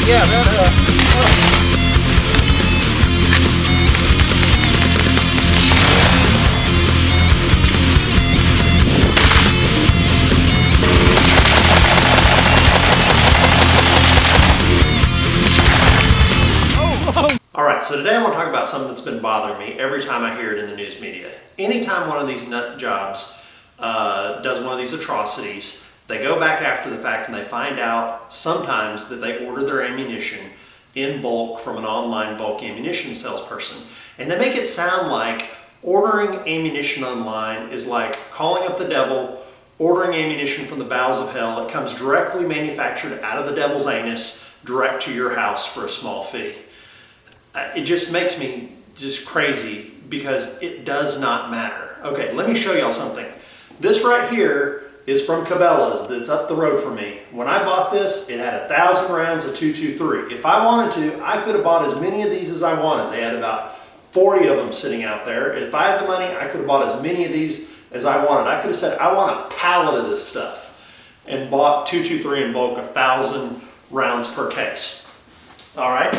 Yeah, that, All right, so today I want to talk about something that's been bothering me every time I hear it in the news media. Anytime one of these nut jobs does one of these atrocities, they go back after the fact and they find out sometimes that they order their ammunition in bulk from an online bulk ammunition salesperson. And they make it sound like ordering ammunition online is like calling up the devil, ordering ammunition from the bowels of hell. It comes directly manufactured out of the devil's anus, direct to your house for a small fee. It just makes me just crazy because it does not matter. Okay, let me show y'all something. This right here is from Cabela's that's up the road from me. When I bought this, it had 1,000 rounds of 223. If I wanted to, I could have bought as many of these as I wanted. They had about 40 of them sitting out there. If I had the money, I could have bought as many of these as I wanted. I could have said, I want a pallet of this stuff and bought 223 in bulk, 1,000 rounds per case. All right,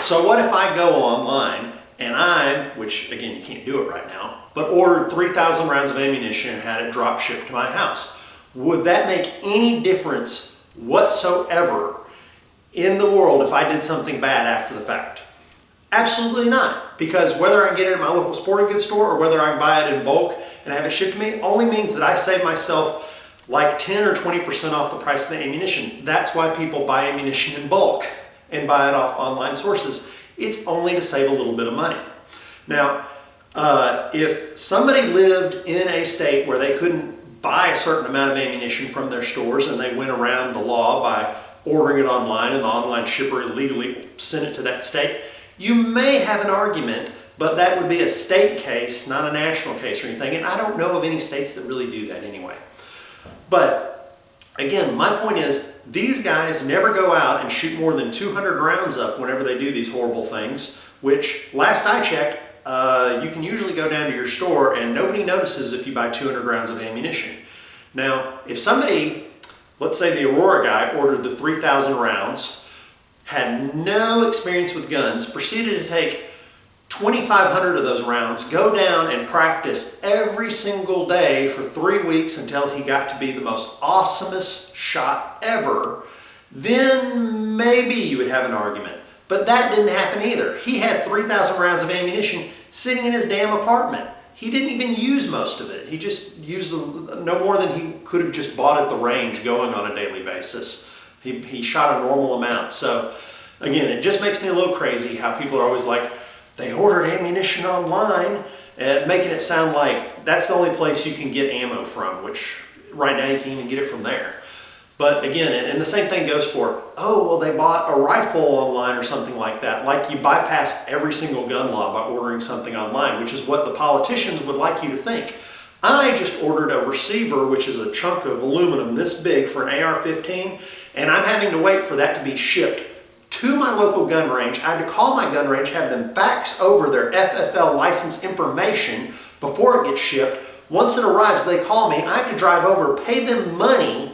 so what if I go online and which again, you can't do it right now, but ordered 3,000 rounds of ammunition and had it drop shipped to my house? Would that make any difference whatsoever in the world if I did something bad after the fact? Absolutely not, because whether I get it at my local sporting goods store or whether I can buy it in bulk and have it shipped to me only means that I save myself like 10 or 20% off the price of the ammunition. That's why people buy ammunition in bulk and buy it off online sources. It's only to save a little bit of money. Now, if somebody lived in a state where they couldn't buy a certain amount of ammunition from their stores and they went around the law by ordering it online and the online shipper illegally sent it to that state, you may have an argument, but that would be a state case, not a national case or anything. And I don't know of any states that really do that anyway. But again, my point is, these guys never go out and shoot more than 200 rounds up whenever they do these horrible things, which last I checked, you can usually go down to your store and nobody notices if you buy 200 rounds of ammunition. Now, if somebody, let's say the Aurora guy, ordered the 3,000 rounds, had no experience with guns, proceeded to take 2,500 of those rounds, go down and practice every single day for 3 weeks until he got to be the most awesomest shot ever, then maybe you would have an argument. But that didn't happen either. He had 3,000 rounds of ammunition sitting in his damn apartment. He didn't even use most of it. He just used no more than he could have just bought at the range going on a daily basis. He shot a normal amount. So again, it just makes me a little crazy how people are always like, they ordered ammunition online, making it sound like that's the only place you can get ammo from, which right now you can't even get it from there. But again, and the same thing goes for, oh, well, they bought a rifle online or something like that. Like you bypass every single gun law by ordering something online, which is what the politicians would like you to think. I just ordered a receiver, which is a chunk of aluminum this big for an AR-15, and I'm having to wait for that to be shipped to my local gun range. I had to call my gun range, have them fax over their FFL license information before it gets shipped. Once it arrives, they call me. I have to drive over, pay them money,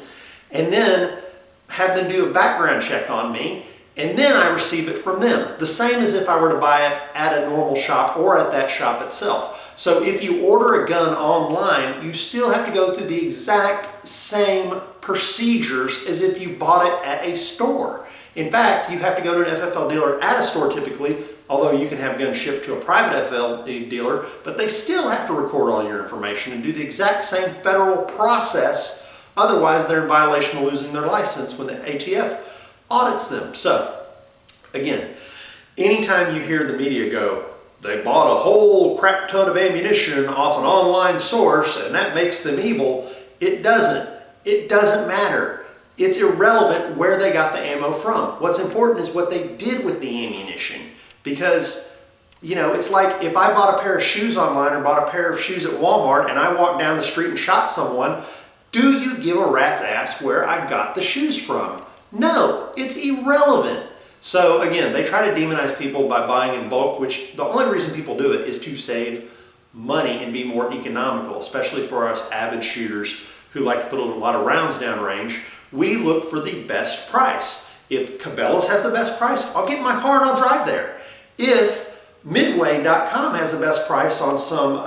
and then have them do a background check on me, and then I receive it from them. The same as if I were to buy it at a normal shop or at that shop itself. So if you order a gun online, you still have to go through the exact same procedures as if you bought it at a store. In fact, you have to go to an FFL dealer at a store typically, although you can have guns shipped to a private FFL dealer, but they still have to record all your information and do the exact same federal process. Otherwise, they're in violation of losing their license when the ATF audits them. So, again, anytime you hear the media go, they bought a whole crap ton of ammunition off an online source and that makes them evil, it doesn't. It doesn't matter. It's irrelevant where they got the ammo from. What's important is what they did with the ammunition. Because, you know, it's like if I bought a pair of shoes online or bought a pair of shoes at Walmart and I walked down the street and shot someone, do you give a rat's ass where I got the shoes from? No, it's irrelevant. So again, they try to demonize people by buying in bulk, which the only reason people do it is to save money and be more economical, especially for us avid shooters who like to put a lot of rounds downrange. We look for the best price. If Cabela's has the best price, I'll get in my car and I'll drive there. If Midway.com has the best price on some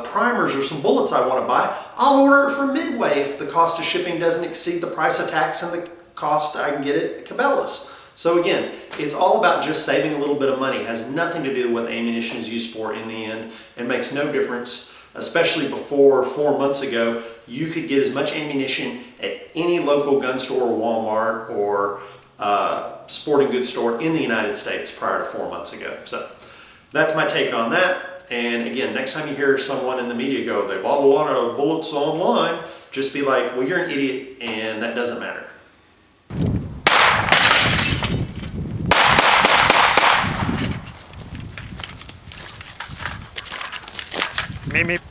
primers or some bullets I want to buy, I'll order it from Midway if the cost of shipping doesn't exceed the price of tax and the cost I can get it at Cabela's. So again, it's all about just saving a little bit of money. It has nothing to do with what the ammunition is used for in the end. It makes no difference, especially before 4 months ago. You could get as much ammunition at any local gun store or Walmart or sporting goods store in the United States prior to 4 months ago. So that's my take on that. And again, next time you hear someone in the media go, they bought a lot of bullets online, just be like, well, you're an idiot and that doesn't matter. Meep, meep.